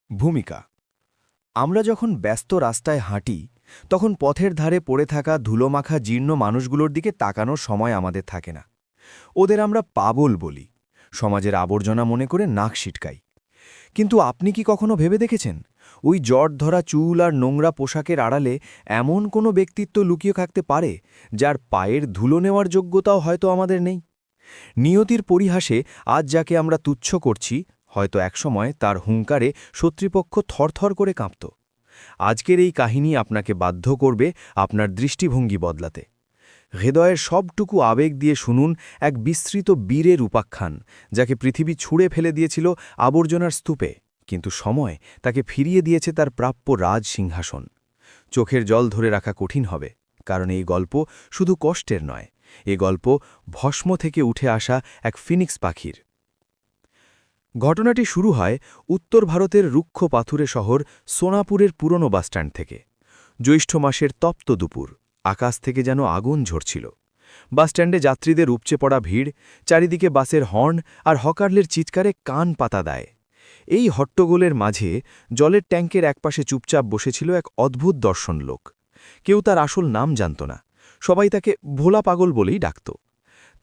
ভূমিকা। আমরা যখন ব্যস্ত রাস্তায় হাঁটি তখন পথের ধারে পড়ে থাকা ধুলোমাখা জীর্ণ মানুষগুলোর দিকে তাকানোর সময় আমাদের থাকে না। ওদের আমরা পাগল বলি, সমাজের আবর্জনা মনে করে নাক সিটকাই। কিন্তু আপনি কি কখনো ভেবে দেখেছেন ওই জট ধরা চুল আর নোংরা পোশাকের আড়ালে এমন কোনো ব্যক্তিত্ব লুকিয়ে থাকতে পারে যার পায়ের ধুলো নেওয়ার যোগ্যতাও হয়তো আমাদের নেই? নিয়তির পরিহাসে আজ যাকে আমরা তুচ্ছ করছি, হয়তো একসময় তার হুঙ্কারে শত্রুপক্ষ থরথর করে কাঁপত। আজকের এই কাহিনী আপনাকে বাধ্য করবে আপনার দৃষ্টিভঙ্গি বদলাতে। হৃদয়ের সবটুকু আবেগ দিয়ে শুনুন এক বিস্তৃত বীরের উপাখ্যান, যাকে পৃথিবী ছুঁড়ে ফেলে দিয়েছিল আবর্জনার স্তূপে, কিন্তু সময় তাকে ফিরিয়ে দিয়েছে তার প্রাপ্য রাজ সিংহাসন। চোখের জল ধরে রাখা কঠিন হবে, কারণ এই গল্প শুধু কষ্টের নয়, এ গল্প ভস্ম থেকে উঠে আসা এক ফিনিক্স পাখির। ঘটনাটি শুরু হয় উত্তর ভারতের রুক্ষ পাথুরে শহর সোনাপুরের পুরনো বাসস্ট্যান্ড থেকে। জ্যৈষ্ঠ মাসের তপ্ত দুপুর, আকাশ থেকে যেন আগুন ঝরছিল। বাসস্ট্যান্ডে যাত্রীদের উপচে পড়া ভিড়, চারিদিকে বাসের হর্ন আর হকারদের চিৎকারে কান পাতা দেয়। এই হট্টগোলের মাঝে জলের ট্যাঙ্কের একপাশে চুপচাপ বসেছিল এক অদ্ভুত দর্শন লোক। কেউ তার আসল নাম জানত না, সবাই তাকে ভোলা পাগল বলেই ডাকত।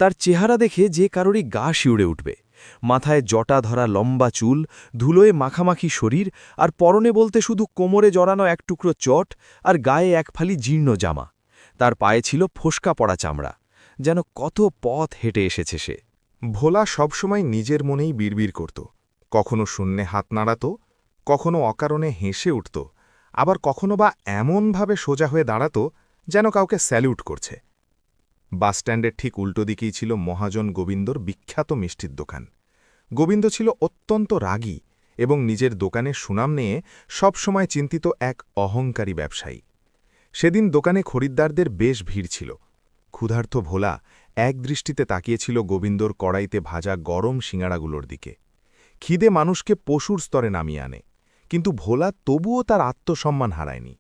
তার চেহারা দেখে যে কারোরই গা শিউড়ে উঠবে। মাথায় জটা ধরা লম্বা চুল, ধুলোয় মাখামাখি শরীর, আর পরনে বলতে শুধু কোমরে জড়ানো এক টুকরো চট আর গায়ে এক ফালি জীর্ণ জামা। তার পায়ে ছিল ফোসকা পড়া চামড়া, যেন কত পথ হেঁটে এসেছে সে। ভোলা সবসময় নিজের মনেই বিড়বিড় করত। কখনো শূন্যে হাত নাড়াত, কখনো অকারণে হেসে উঠত, আবার কখনো বা এমনভাবে সোজা হয়ে দাঁড়াত যেন কাউকে স্যালিউট করছে। বাসস্ট্যান্ডের ঠিক উল্টো দিকেই ছিল মহাজন গোবিন্দর বিখ্যাত মিষ্টির দোকান। গোবিন্দ ছিল অত্যন্ত রাগী এবং নিজের দোকানের সুনাম নিয়ে সবসময় চিন্তিত এক অহংকারী ব্যবসায়ী। সেদিন দোকানে খরিদ্দারদের বেশ ভিড় ছিল। ক্ষুধার্ত ভোলা একদৃষ্টিতে তাকিয়েছিল গোবিন্দর কড়াইতে ভাজা গরম সিঙাড়াগুলোর দিকে। খিদে মানুষকে পশুর স্তরে নামিয়ে আনে, কিন্তু ভোলা তবুও তার আত্মসম্মান হারায়নি।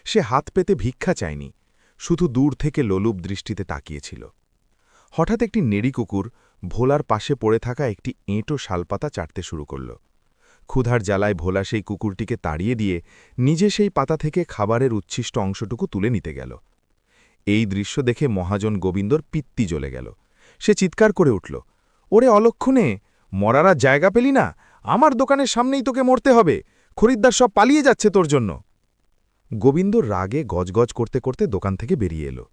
সে হাত পেতে ভিক্ষা চায়নি, শুধু দূর থেকে লোলুপ দৃষ্টিতে তাকিয়েছিল। হঠাৎ একটি নেড়ি কুকুর ভোলার পাশে পড়ে থাকা একটি এঁটো শালপাতা চাটতে শুরু করল। ক্ষুধার জ্বালায় ভোলা সেই কুকুরটিকে তাড়িয়ে দিয়ে নিজে সেই পাতা থেকে খাবারের উচ্ছিষ্ট অংশটুকু তুলে নিতে গেল। এই দৃশ্য দেখে মহাজন গোবিন্দর পিত্তি জ্বলে গেল। সে চিৎকার করে উঠল, ওরে অলক্ষণে, মরারা জায়গা পেলি না? আমার দোকানের সামনেই তোকে মরতে হবে। খরিদ্দার সব পালিয়ে যাচ্ছে তোর জন্য। গোবিন্দ রাগে গজগজ করতে করতে দোকান থেকে বেরিয়ে এলো।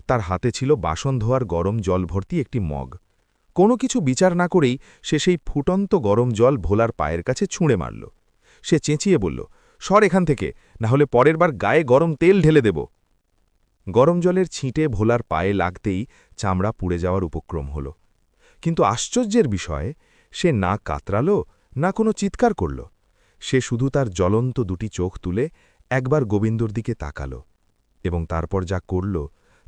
তার হাতে ছিল বাসন ধোয়ার গরম জল ভর্তি একটি মগ। কোনো কিছু বিচার না করেই সে সেই ফুটন্ত গরম জল ভোলার পায়ের কাছে ছুঁড়ে মারল। সে চেঁচিয়ে বলল, সর এখান থেকে, না হলে পরের বার গায়ে গরম তেল ঢেলে দেব। গরম জলের ছিঁটে ভোলার পায়ে লাগতেই চামড়া পুড়ে যাওয়ার উপক্রম হল। কিন্তু আশ্চর্যের বিষয়ে সে না কাতরাল না কোনো চিৎকার করল। সে শুধু তার জ্বলন্ত দুটি চোখ তুলে একবার গোবিন্দর দিকে তাকাল, এবং তারপর যা করল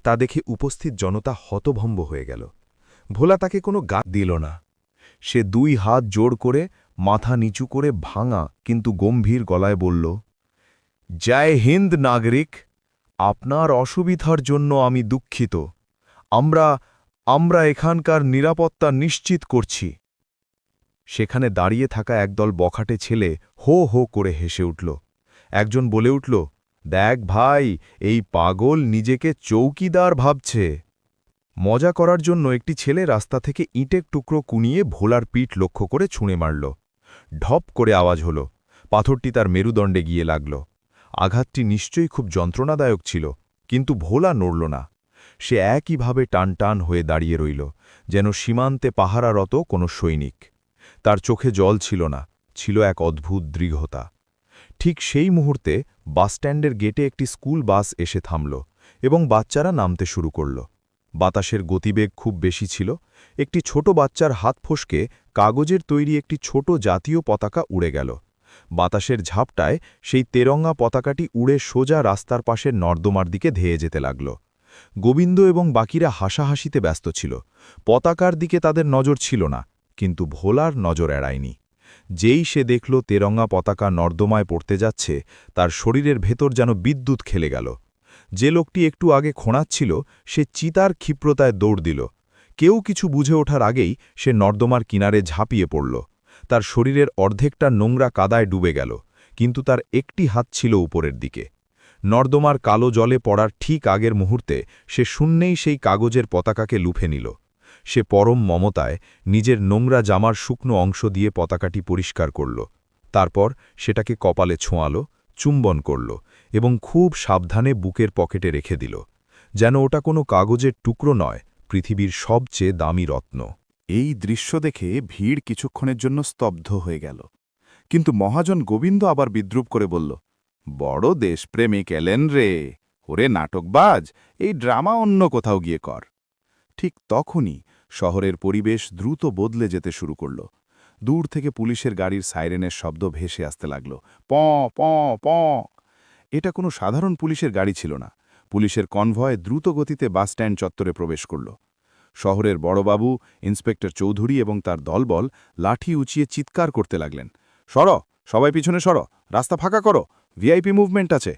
তা দেখে উপস্থিত জনতা হতভম্ব হয়ে গেল। ভোলা তাকে কোনো গাত দিল না। সে দুই হাত জোড় করে মাথা নিচু করে ভাঙা কিন্তু গম্ভীর গলায় বলল, জয় হিন্দ নাগরিক, আপনার অসুবিধার জন্য আমি দুঃখিত। আমরা এখানকার নিরাপত্তা নিশ্চিত করছি। সেখানে দাঁড়িয়ে থাকা একদল বখাটে ছেলে হো হো করে হেসে উঠল। একজন বলে উঠল, দেখ ভাই, এই পাগল নিজেকে চৌকিদার ভাবছে। মজা করার জন্য একটি ছেলে রাস্তা থেকে ইঁটের টুকরো কুনিয়ে ভোলার পিঠ লক্ষ্য করে ছুঁড়ে মারল। ঢপ করে আওয়াজ হল, পাথরটি তার মেরুদণ্ডে গিয়ে লাগল। আঘাতটি নিশ্চয়ই খুব যন্ত্রণাদায়ক ছিল, কিন্তু ভোলা নড়ল না। সে একইভাবে টানটান হয়ে দাঁড়িয়ে রইল, যেন সীমান্তে পাহারারত কোনো সৈনিক। তার চোখে জল ছিল না, ছিল এক অদ্ভুত দৃঢ়তা। ঠিক সেই মুহূর্তে বাসস্ট্যান্ডের গেটে একটি স্কুল বাস এসে থামল এবং বাচ্চারা নামতে শুরু করল। বাতাসের গতিবেগ খুব বেশি ছিল। একটি ছোট বাচ্চার হাত ফসকে কাগজের তৈরি একটি ছোট জাতীয় পতাকা উড়ে গেল। বাতাসের ঝাপটায় সেই তেরঙ্গা পতাকাটি উড়ে সোজা রাস্তার পাশের নর্দমার দিকে ধেয়ে যেতে লাগল। গোবিন্দ এবং বাকিরা হাসাহাসিতে ব্যস্ত ছিল। পতাকার দিকে তাদের নজর ছিল না, কিন্তু ভোলার নজর এড়ায়নি। যেই সে দেখল তেরঙ্গা পতাকা নর্দমায় পড়তে যাচ্ছে, তার শরীরের ভেতর যেন বিদ্যুৎ খেলে গেল। যে লোকটি একটু আগে খোঁড়াচ্ছিল সে চিতার ক্ষিপ্রতায় দৌড় দিল। কেউ কিছু বুঝে ওঠার আগেই সে নর্দমার কিনারে ঝাঁপিয়ে পড়ল। তার শরীরের অর্ধেকটা নোংরা কাদায় ডুবে গেল, কিন্তু তার একটি হাত ছিল উপরের দিকে। নর্দমার কালো জলে পড়ার ঠিক আগের মুহূর্তে সে শূন্যেই সেই কাগজের পতাকাকে লুফে নিল। সে পরম মমতায় নিজের নোংরা জামার শুকনো অংশ দিয়ে পতাকাটি পরিষ্কার করল। তারপর সেটাকে কপালে ছোঁয়াল, চুম্বন করল এবং খুব সাবধানে বুকের পকেটে রেখে দিল, যেন ওটা কোনো কাগজের টুকরো নয়, পৃথিবীর সবচেয়ে দামি রত্ন। এই দৃশ্য দেখে ভিড় কিছুক্ষণের জন্য স্তব্ধ হয়ে গেল, কিন্তু মহাজন গোবিন্দ আবার বিদ্রূপ করে বলল, বড় দেশপ্রেমিক এলেন রে, ওরে নাটকবাজ, এই ড্রামা অন্য কোথাও গিয়ে কর। ঠিক তখনই শহরের পরিবেশ দ্রুত বদলে যেতে শুরু করল। দূর থেকে পুলিশের গাড়ির সাইরেনের শব্দ ভেসে আসতে লাগল, প প প। এটা কোনো সাধারণ পুলিশের গাড়ি ছিল না। পুলিশের কনভয় দ্রুত গতিতে বাসস্ট্যান্ড চত্বরে প্রবেশ করল। শহরের বড়বাবু, ইন্সপেক্টর চৌধুরী এবং তার দলবল লাঠি উঁচিয়ে চিৎকার করতে লাগলেন, সর, সবাই পিছনে সর, রাস্তা ফাঁকা করো, ভিআইপি মুভমেন্ট আছে।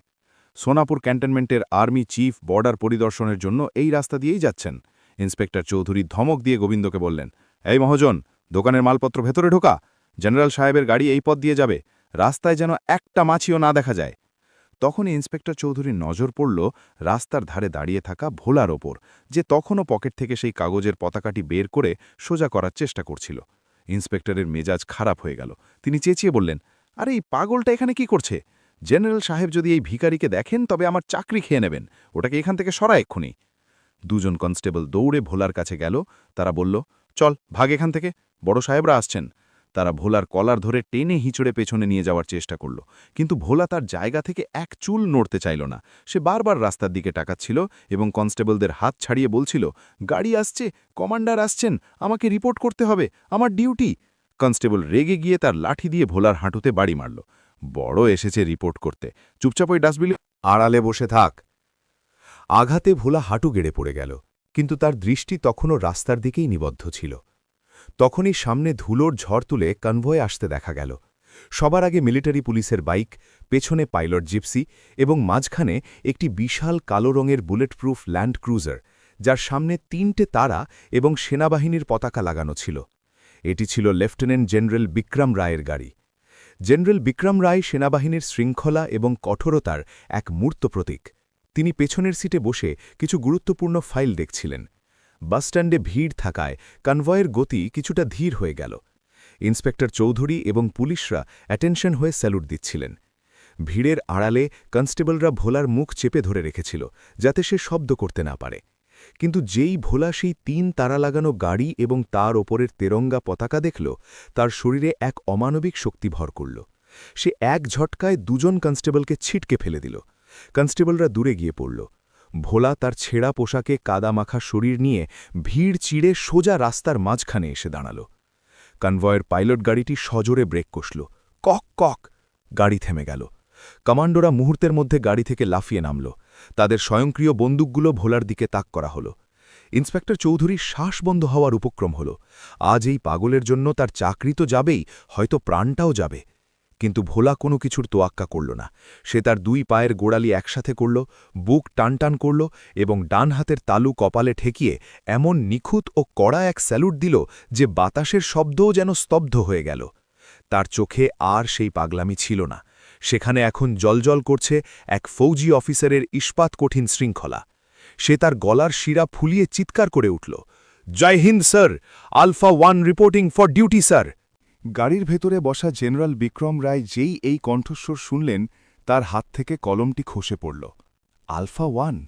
সোনাপুর ক্যান্টনমেন্টের আর্মি চিফ বর্ডার পরিদর্শনের জন্য এই রাস্তা দিয়েই যাচ্ছেন। ইন্সপেক্টর চৌধুরী ধমক দিয়ে গোবিন্দকে বললেন, এই মহাজন, দোকানের মালপত্র ভেতরে ঢোকা, জেনারেল সাহেবের গাড়ি এই পথ দিয়ে যাবে, রাস্তায় যেন একটা মাছিও না দেখা যায়। তখনই ইন্সপেক্টর চৌধুরীর নজর পড়ল রাস্তার ধারে দাঁড়িয়ে থাকা ভোলার ওপর, যে তখনও পকেট থেকে সেই কাগজের পতাকাটি বের করে সোজা করার চেষ্টা করছিল। ইন্সপেক্টরের মেজাজ খারাপ হয়ে গেল। তিনি চেঁচিয়ে বললেন, আরে এই পাগলটা এখানে কি করছে? জেনারেল সাহেব যদি এই ভিখারিকে দেখেন তবে আমার চাকরি খেয়ে নেবেন, ওটাকে এখান থেকে সরা এক্ষুনি। দুজন কনস্টেবল দৌড়ে ভোলার কাছে গেল। তারা বলল, চল ভাগ এখান থেকে, বড় সাহেবরা আসছেন। তারা ভোলার কলার ধরে টেনে হিঁচড়ে পেছনে নিয়ে যাওয়ার চেষ্টা করল, কিন্তু ভোলা তার জায়গা থেকে এক চুল নড়তে চাইল না। সে বারবার রাস্তার দিকে তাকাচ্ছিল এবং কনস্টেবলদের হাত ছাড়িয়ে বলছিল, গাড়ি আসছে, কমান্ডার আসছেন, আমাকে রিপোর্ট করতে হবে, আমার ডিউটি। কনস্টেবল রেগে গিয়ে তার লাঠি দিয়ে ভোলার হাঁটুতে বাড়ি মারল। বড় এসেছে রিপোর্ট করতে, চুপচাপ ওই ডাস্টবিনে আড়ালে বসে থাক। আঘাতে ভোলা হাঁটু গেড়ে পড়ে গেল, কিন্তু তার দৃষ্টি তখনও রাস্তার দিকেই নিবদ্ধ ছিল। তখনই সামনে ধুলোর ঝড় তুলে কনভয় আসতে দেখা গেল। সবার আগে মিলিটারি পুলিশের বাইক, পেছনে পাইলট জিপসি এবং মাঝখানে একটি বিশাল কালো রঙের বুলেটপ্রুফ ল্যান্ড ক্রুজার, যার সামনে 3টে তারা এবং সেনাবাহিনীর পতাকা লাগানো ছিল। এটি ছিল লেফটেন্যান্ট জেনারেল বিক্রম রায়ের গাড়ি। জেনারেল বিক্রম রায় সেনাবাহিনীর শৃঙ্খলা এবং কঠোরতার এক মূর্ত প্রতীক। তিনি পেছনের সিটে বসে কিছু গুরুত্বপূর্ণ ফাইল দেখছিলেন। বাসস্ট্যান্ডে ভিড় থাকায় কনভয়ের গতি কিছুটা ধীর হয়ে গেল। ইন্সপেক্টর চৌধুরী এবং পুলিশরা অ্যাটেনশন হয়ে স্যালুট দিচ্ছিলেন। ভিড়ের আড়ালে কনস্টেবলরা ভোলার মুখ চেপে ধরে রেখেছিল, যাতে সে শব্দ করতে না পারে। কিন্তু যেই ভোলা সেই 3 তারা লাগানো গাড়ি এবং তার ওপরের তেরঙ্গা পতাকা দেখল, তার শরীরে এক অমানবিক শক্তি ভর করল। সে এক ঝটকায় 2জন কনস্টেবলকে ছিটকে ফেলে দিল। কনস্টেবলরা দূরে গিয়ে পড়ল। ভোলা তার ছেঁড়া পোশাকে কাদামাখা শরীর নিয়ে ভিড় চিড়ে সোজা রাস্তার মাঝখানে এসে দাঁড়াল। কনভয়ের পাইলট গাড়িটি সজোরে ব্রেক কষল। Cock cock! গাড়ি থেমে গেল। কমান্ডোরা মুহূর্তের মধ্যে গাড়ি থেকে লাফিয়ে নামল। তাদের স্বয়ংক্রিয় বন্দুকগুলো ভোলার দিকে তাক করা হল। ইন্সপেক্টর চৌধুরীর শ্বাস বন্ধ হওয়ার উপক্রম হল। আজ এই পাগলের জন্য তার চাকরি তো যাবেই, হয়তো প্রাণটাও যাবে। কিন্তু ভোলা কোনো কিছুর তোয়াক্কা করল না। সে তার 2 পায়ের গোড়ালি একসাথে করল, বুক টানটান করল এবং ডান হাতের তালু কপালে ঠেকিয়ে এমন নিখুঁত ও কড়া এক স্যালুট দিল যে বাতাসের শব্দও যেন স্তব্ধ হয়ে গেল। তার চোখে আর সেই পাগলামি ছিল না। সেখানে এখন জলজল করছে এক ফৌজি অফিসারের ইস্পাত কঠিন শৃঙ্খলা। সে তার গলার শিরা ফুলিয়ে চিৎকার করে উঠল, Jai Hind sir, alpha 1 reporting for duty sir. গাড়ির ভেতরে বসা জেনারেল বিক্রম রায় যেই এই কণ্ঠস্বর শুনলেন, তার হাত থেকে কলমটি খসে পড়ল। আলফা 1,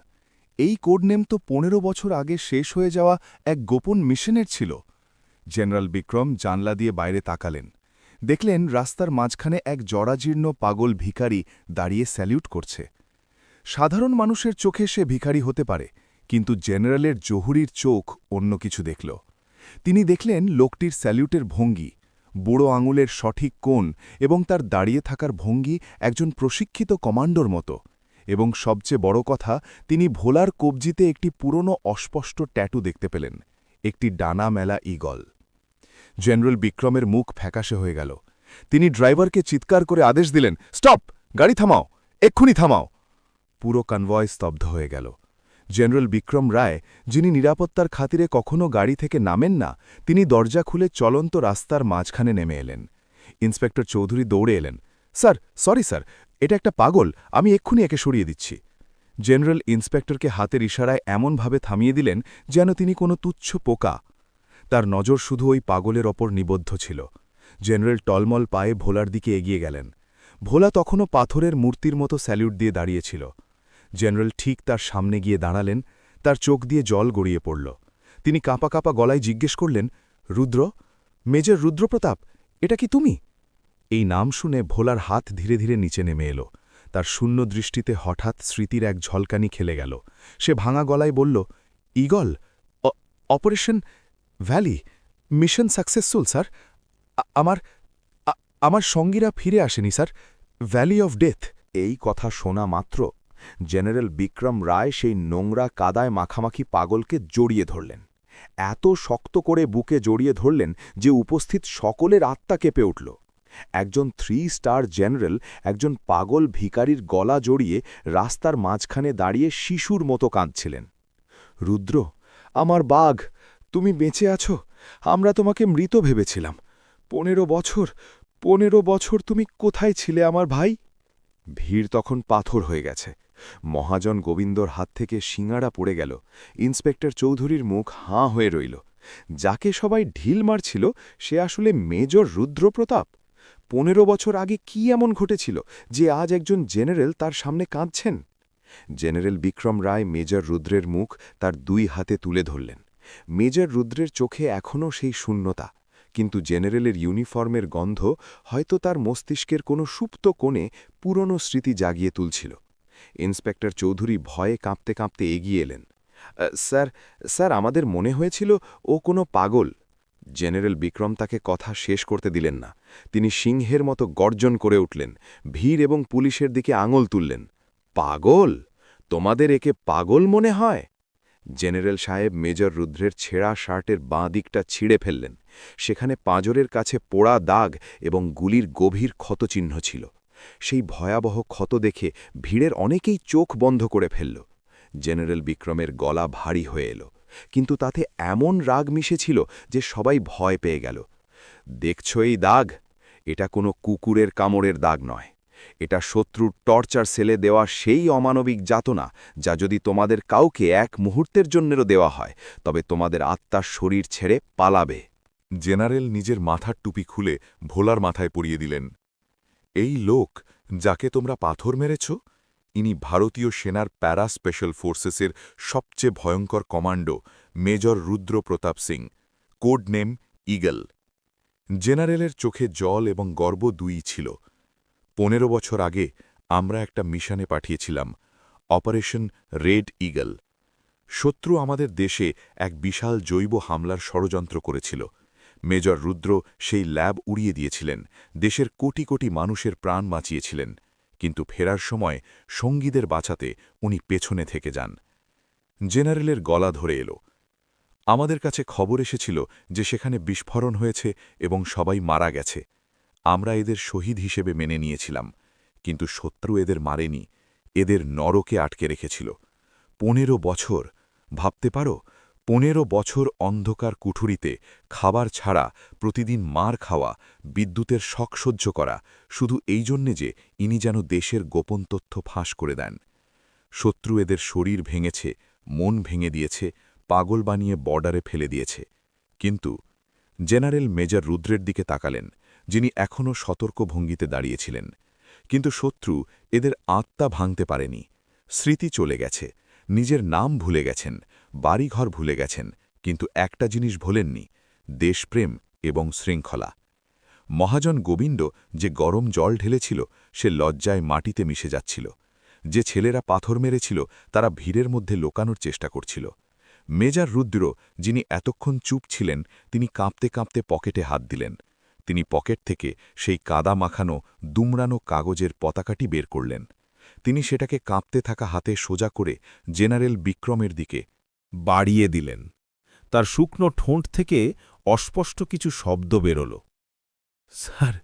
এই কোড নেম তো 15 বছর আগে শেষ হয়ে যাওয়া এক গোপন মিশনের ছিল। জেনারেল বিক্রম জানলা দিয়ে বাইরে তাকালেন। দেখলেন রাস্তার মাঝখানে এক জরাজীর্ণ পাগল ভিখারি দাঁড়িয়ে স্যালিউট করছে। সাধারণ মানুষের চোখে সে ভিখারি হতে পারে, কিন্তু জেনারেলের জহুরির চোখ অন্য কিছু দেখল। তিনি দেখলেন লোকটির স্যালিউটের ভঙ্গি, বুড়ো আঙুলের সঠিক কোণ এবং তার দাঁড়িয়ে থাকার ভঙ্গি একজন প্রশিক্ষিত কমান্ডোর মতো। এবং সবচেয়ে বড় কথা, তিনি ভোলার কবজিতে একটি পুরনো অস্পষ্ট ট্যাটু দেখতে পেলেন, একটি ডানা মেলা ঈগল। জেনারেল বিক্রমের মুখ ফ্যাকাশে হয়ে গেল। তিনি ড্রাইভারকে চিৎকার করে আদেশ দিলেন, স্টপ, গাড়ি থামাও, এক্ষুনি থামাও। পুরো কনভয় স্তব্ধ হয়ে গেল। জেনারেল বিক্রম রায়, যিনি নিরাপত্তার খাতিরে কখনো গাড়ি থেকে নামেন না, তিনি দরজা খুলে চলন্ত রাস্তার মাঝখানে নেমে এলেন। ইন্সপেক্টর চৌধুরী দৌড়ে এলেন, স্যার সরি স্যার, এটা একটা পাগল, আমি এক্ষুনি একে সরিয়ে দিচ্ছি। জেনারেল ইন্সপেক্টরকে হাতের ইশারায় এমনভাবে থামিয়ে দিলেন যেন তিনি কোনো তুচ্ছ পোকা। তার নজর শুধু ওই পাগলের ওপর নিবদ্ধ ছিল। জেনারেল টলমল পায়ে ভোলার দিকে এগিয়ে গেলেন। ভোলা তখনও পাথরের মূর্তির মতো স্যালিউট দিয়ে দাঁড়িয়েছিল। জেনারেল ঠিক তার সামনে গিয়ে দাঁড়ালেন, তার চোখ দিয়ে জল গড়িয়ে পড়ল। তিনি কাঁপা কাঁপা গলায় জিজ্ঞেস করলেন, রুদ্র, মেজর রুদ্রপ্রতাপ, এটা কি তুমি? এই নাম শুনে ভোলার হাত ধীরে ধীরে নিচে নেমে এলো। তার শূন্য দৃষ্টিতে হঠাৎ স্মৃতির এক ঝলকানি খেলে গেল। সে ভাঙা গলায় বলল, eagle, operation valley, mission successful sir. আমার আমার সঙ্গীরা ফিরে আসেনি স্যার, ভ্যালি অফ ডেথ। এই কথা শোনা মাত্র জেনারেল বিক্রম রায় সেই নোংরা কাদায় মাখামাখি পাগলকে জড়িয়ে ধরলেন। এত শক্ত করে বুকে জড়িয়ে ধরলেন যে উপস্থিত সকলের আত্মা কেঁপে উঠল। একজন 3 স্টার জেনারেল একজন পাগল ভিখারির গলা জড়িয়ে রাস্তার মাঝখানে দাঁড়িয়ে শিশুর মতো কাঁদছিলেন। রুদ্র, আমার বাঘ, তুমি বেঁচে আছো? আমরা তোমাকে মৃত ভেবেছিলাম। 15 বছর তুমি কোথায় ছিলে আমার ভাই? ভিড় তখন পাথর হয়ে গেছে। মহাজন গোবিন্দর হাত থেকে শিঙাড়া পড়ে গেল। ইন্সপেক্টর চৌধুরীর মুখ হাঁ হয়ে রইল। যাকে সবাই ঢিল মারছিল সে আসলে মেজর রুদ্রপ্রতাপ। 15 বছর আগে কি এমন ঘটেছিল যে আজ একজন জেনারেল তার সামনে কাঁদছেন? জেনারেল বিক্রম রায় মেজর রুদ্রের মুখ তার 2 হাতে তুলে ধরলেন। মেজর রুদ্রের চোখে এখনও সেই শূন্যতা, কিন্তু জেনারেলের ইউনিফর্মের গন্ধ হয়তো তার মস্তিষ্কের কোনো সুপ্ত কোণে পুরনো স্মৃতি জাগিয়ে তুলছিল। ইন্সপেক্টর চৌধুরী ভয়ে কাঁপতে কাঁপতে এগিয়ে এলেন। স্যার, আমাদের মনে হয়েছিল ও কোনো পাগল। জেনারেল বিক্রম তাকে কথা শেষ করতে দিলেন না। তিনি সিংহের মতো গর্জন করে উঠলেন, ভিড় এবং পুলিশের দিকে আঙুল তুললেন। পাগল? তোমাদের একে পাগল মনে হয়? জেনারেল সাহেব মেজর রুদ্রের ছেঁড়া শার্টের বাঁ দিকটা ছিঁড়ে ফেললেন। সেখানে পাঁজরের কাছে পোড়া দাগ এবং গুলির গভীর ক্ষতচিহ্ন ছিল। সেই ভয়াবহ ক্ষত দেখে ভিড়ের অনেকেই চোখ বন্ধ করে ফেলল। জেনারেল বিক্রমের গলা ভারী হয়ে এলো, কিন্তু তাতে এমন রাগ মিশেছিল যে সবাই ভয় পেয়ে গেল। দেখছ এই দাগ? এটা কোনো কুকুরের কামড়ের দাগ নয়। এটা শত্রুর টর্চার সেলে দেওয়া সেই অমানবিক যাতনা যা যদি তোমাদের কাউকে এক মুহূর্তের জন্যেরও দেওয়া হয় তবে তোমাদের আত্মার শরীর ছেড়ে পালাবে। জেনারেল নিজের মাথার টুপি খুলে ভোলার মাথায় পরিয়ে দিলেন। এই লোক যাকে তোমরা পাথর মেরেছ, ইনি ভারতীয় সেনার প্যারা স্পেশাল ফোর্সেসের সবচেয়ে ভয়ঙ্কর কমান্ডো মেজর রুদ্র Pratap Singh, code name eagle. জেনারেলের চোখে জল এবং গর্ব দুইই ছিল। 15 বছর আগে আমরা একটা মিশনে পাঠিয়েছিলাম, অপারেশন রেড ঈগল। শত্রু আমাদের দেশে এক বিশাল জৈব হামলার ষড়যন্ত্র করেছিল। মেজর রুদ্র সেই ল্যাব উড়িয়ে দিয়েছিলেন, দেশের কোটি কোটি মানুষের প্রাণ বাঁচিয়েছিলেন, কিন্তু ফেরার সময় সঙ্গীদের বাঁচাতে উনি পেছনে থেকে যান। জেনারেলের গলা ধরে এলো। আমাদের কাছে খবর এসেছিল যে সেখানে বিস্ফোরণ হয়েছে এবং সবাই মারা গেছে। আমরা এদের শহীদ হিসেবে মেনে নিয়েছিলাম, কিন্তু শত্রু এদের মারেনি, এদের নরকে আটকে রেখেছিল। 15 বছর, ভাবতে পারো? 15 বছর অন্ধকার কুঠুরিতে খাবার ছাড়া প্রতিদিন মার খাওয়া, বিদ্যুতের শক সহ্য করা, শুধু এই জন্যে যে ইনি যেন দেশের গোপন তথ্য ফাঁস করে দেন। শত্রু এদের শরীর ভেঙেছে, মন ভেঙে দিয়েছে, পাগল বানিয়ে বর্ডারে ফেলে দিয়েছে। কিন্তু জেনারেল মেজর রুদ্রের দিকে তাকালেন, যিনি এখনও সতর্ক ভঙ্গিতে দাঁড়িয়েছিলেন। কিন্তু শত্রু এদের আত্মা ভাঙতে পারেনি। স্মৃতি চলে গেছে, নিজের নাম ভুলে গেছেন, বাড়িঘর ভুলে গেছেন, কিন্তু একটা জিনিস ভোলেননি, দেশপ্রেম এবং শৃঙ্খলা। মহাজন গোবিন্দ যে গরম জল ঢেলেছিল সে লজ্জায় মাটিতে মিশে যাচ্ছিল। যে ছেলেরা পাথর মেরেছিল তারা ভিড়ের মধ্যে লুকানোর চেষ্টা করছিল। মেজর রুদ্র, যিনি এতক্ষণ চুপ ছিলেন, তিনি কাঁপতে কাঁপতে পকেটে হাত দিলেন। তিনি পকেট থেকে সেই কাদা মাখানো দুমড়ানো কাগজের পতাকাটি বের করলেন। তিনি সেটাকে কাঁপতে থাকা হাতে সোজা করে জেনারেল বিক্রমের দিকে বাড়িয়ে দিলেন। তার শুকনো ঠোঁট থেকে অস্পষ্ট কিছু শব্দ বেরোল। স্যার,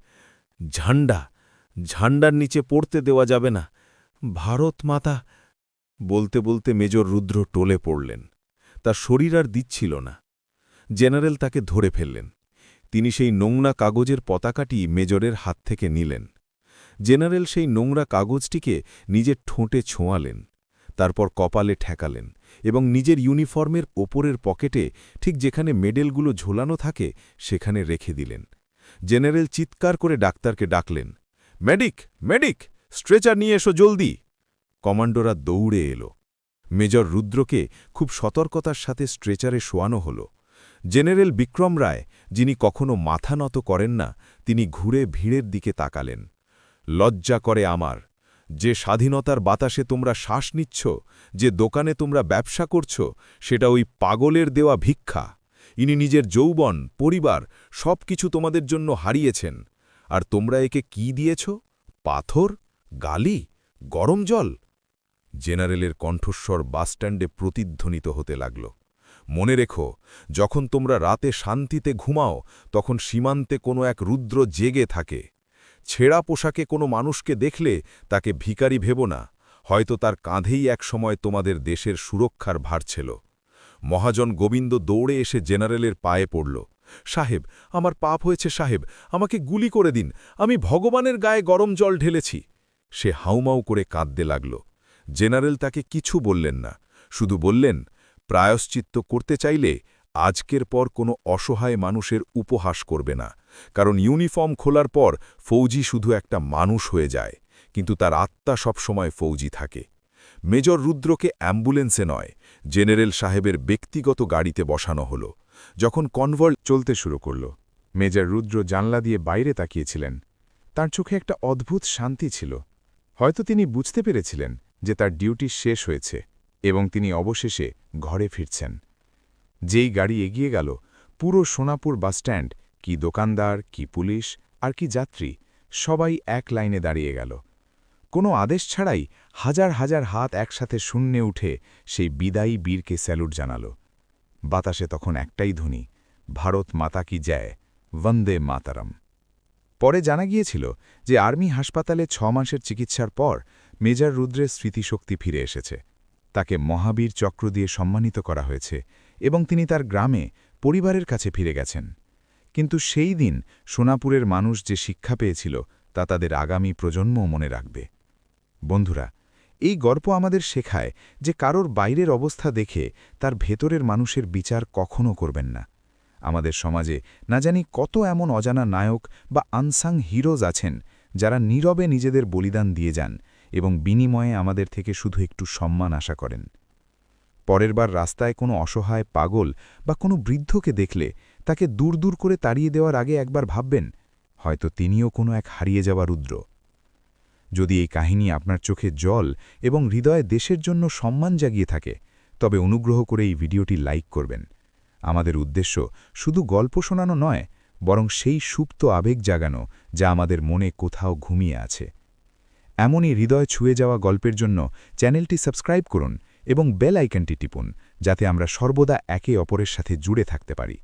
ঝান্ডার নিচে পড়তে দেওয়া যাবে না, ভারত মাতা। বলতে বলতে মেজর রুদ্র টলে পড়লেন। তার শরীর আর দিচ্ছিল না। জেনারেল তাকে ধরে ফেললেন। তিনি সেই নোংরা কাগজের পতাকাটি মেজরের হাত থেকে নিলেন। জেনারেল সেই নোংরা কাগজটিকে নিজের ঠোঁটে ছোঁয়ালেন, তারপর কপালে ঠেকালেন এবং নিজের ইউনিফর্মের ওপরের পকেটে, ঠিক যেখানে মেডেলগুলো ঝোলানো থাকে, সেখানে রেখে দিলেন। জেনারেল চিৎকার করে ডাক্তারকে ডাকলেন, মেডিক, মেডিক, স্ট্রেচার নিয়ে এসো জলদি। কমান্ডোরা দৌড়ে এলো। মেজর রুদ্রকে খুব সতর্কতার সাথে স্ট্রেচারে শোয়ানো হল। জেনারেল বিক্রম রায়, যিনি কখনো মাথা নত করেন না, তিনি ঘুরে ভিড়ের দিকে তাকালেন। লজ্জা করে আমার, যে স্বাধীনতার বাতাসে তোমরা শ্বাস নিচ্ছ, যে দোকানে তোমরা ব্যবসা করছ, সেটা ওই পাগলের দেওয়া ভিক্ষা। ইনি নিজের যৌবন, পরিবার সব কিছু তোমাদের জন্য হারিয়েছেন, আর তোমরা একে কি দিয়েছ? পাথর, গালি, গরম জল। জেনারেলের কণ্ঠস্বর বাসস্ট্যান্ডে প্রতিধ্বনিত হতে লাগল। মনে রেখো, যখন তোমরা রাতে শান্তিতে ঘুমাও, তখন সীমান্তে কোনো এক রুদ্র জেগে থাকে। ছেঁড়া পোশাকে কোনো মানুষকে দেখলে তাকে ভিখারি ভেবো না, হয়তো তার কাঁধেই এক সময় তোমাদের দেশের সুরক্ষার ভার ছিল। মহাজন গোবিন্দ দৌড়ে এসে জেনারেলের পায়ে পড়ল। সাহেব, আমার পাপ হয়েছে সাহেব, আমাকে গুলি করে দিন, আমি ভগবানের গায়ে গরম জল ঢেলেছি। সে হাউমাউ করে কাঁদতে লাগল। জেনারেল তাকে কিছু বললেন না, শুধু বললেন, প্রায়শ্চিত্ত করতে চাইলে আজকের পর কোনো অসহায় মানুষের উপহাস করবে না, কারণ ইউনিফর্ম খোলার পর ফৌজি শুধু একটা মানুষ হয়ে যায়, কিন্তু তার আত্মা সবসময় ফৌজি থাকে। মেজর রুদ্রকে অ্যাম্বুলেন্সে নয়, জেনারেল সাহেবের ব্যক্তিগত গাড়িতে বসানো হল। যখন কনভয় চলতে শুরু করল, মেজর রুদ্র জানলা দিয়ে বাইরে তাকিয়েছিলেন। তার চোখে একটা অদ্ভুত শান্তি ছিল। হয়তো তিনি বুঝতে পেরেছিলেন যে তার ডিউটি শেষ হয়েছে এবং তিনি অবশেষে ঘরে ফিরছেন। যেই গাড়ি এগিয়ে গেল, পুরো সোনাপুর বাসস্ট্যান্ড, কি দোকানদার, কি পুলিশ আর কি যাত্রী, সবাই এক লাইনে দাঁড়িয়ে গেল। কোনো আদেশ ছাড়াই হাজার হাজার হাত একসাথে শূন্যে উঠে সেই বিদায়ী বীরকে স্যালুট জানাল। বাতাসে তখন একটাই ধ্বনি, ভারত মাতা কি জয়, বন্দে মাতারম। পরে জানা গিয়েছিল যে আর্মি হাসপাতালে 6 মাসের চিকিৎসার পর মেজর রুদ্রের স্মৃতিশক্তি ফিরে এসেছে। তাকে মহাবীর চক্র দিয়ে সম্মানিত করা হয়েছে এবং তিনি তার গ্রামে পরিবারের কাছে ফিরে গেছেন। কিন্তু সেই দিন সোনাপুরের মানুষ যে শিক্ষা পেয়েছিল, তা তাদের আগামী প্রজন্মও মনে রাখবে। বন্ধুরা, এই গল্প আমাদের শেখায় যে কারোর বাইরের অবস্থা দেখে তার ভেতরের মানুষের বিচার কখনও করবেন না। আমাদের সমাজে না জানি কত এমন অজানা নায়ক বা আনসাং হিরোজ আছেন, যারা নীরবে নিজেদের বলিদান দিয়ে যান এবং বিনিময়ে আমাদের থেকে শুধু একটু সম্মান আশা করেন। পরের বার রাস্তায় কোনো অসহায় পাগল বা কোনো বৃদ্ধকে দেখলে তাকে দূর দূর করে তাড়িয়ে দেওয়ার আগে একবার ভাববেন, হয়তো তিনিও কোনো এক হারিয়ে যাওয়া রুদ্র। যদি এই কাহিনী আপনার চোখে জল এবং হৃদয়ে দেশের জন্য সম্মান জাগিয়ে থাকে, তবে অনুগ্রহ করে এই ভিডিওটি লাইক করবেন। আমাদের উদ্দেশ্য শুধু গল্প শোনানো নয়, বরং সেই সুপ্ত আবেগ জাগানো যা আমাদের মনে কোথাও ঘুমিয়ে আছে। এমনই হৃদয় ছুঁয়ে যাওয়া গল্পের জন্য চ্যানেলটি সাবস্ক্রাইব করুন এবং বেল আইকনটি টিপুন, যাতে আমরা সর্বদা একে অপরের সাথে জুড়ে থাকতে পারি।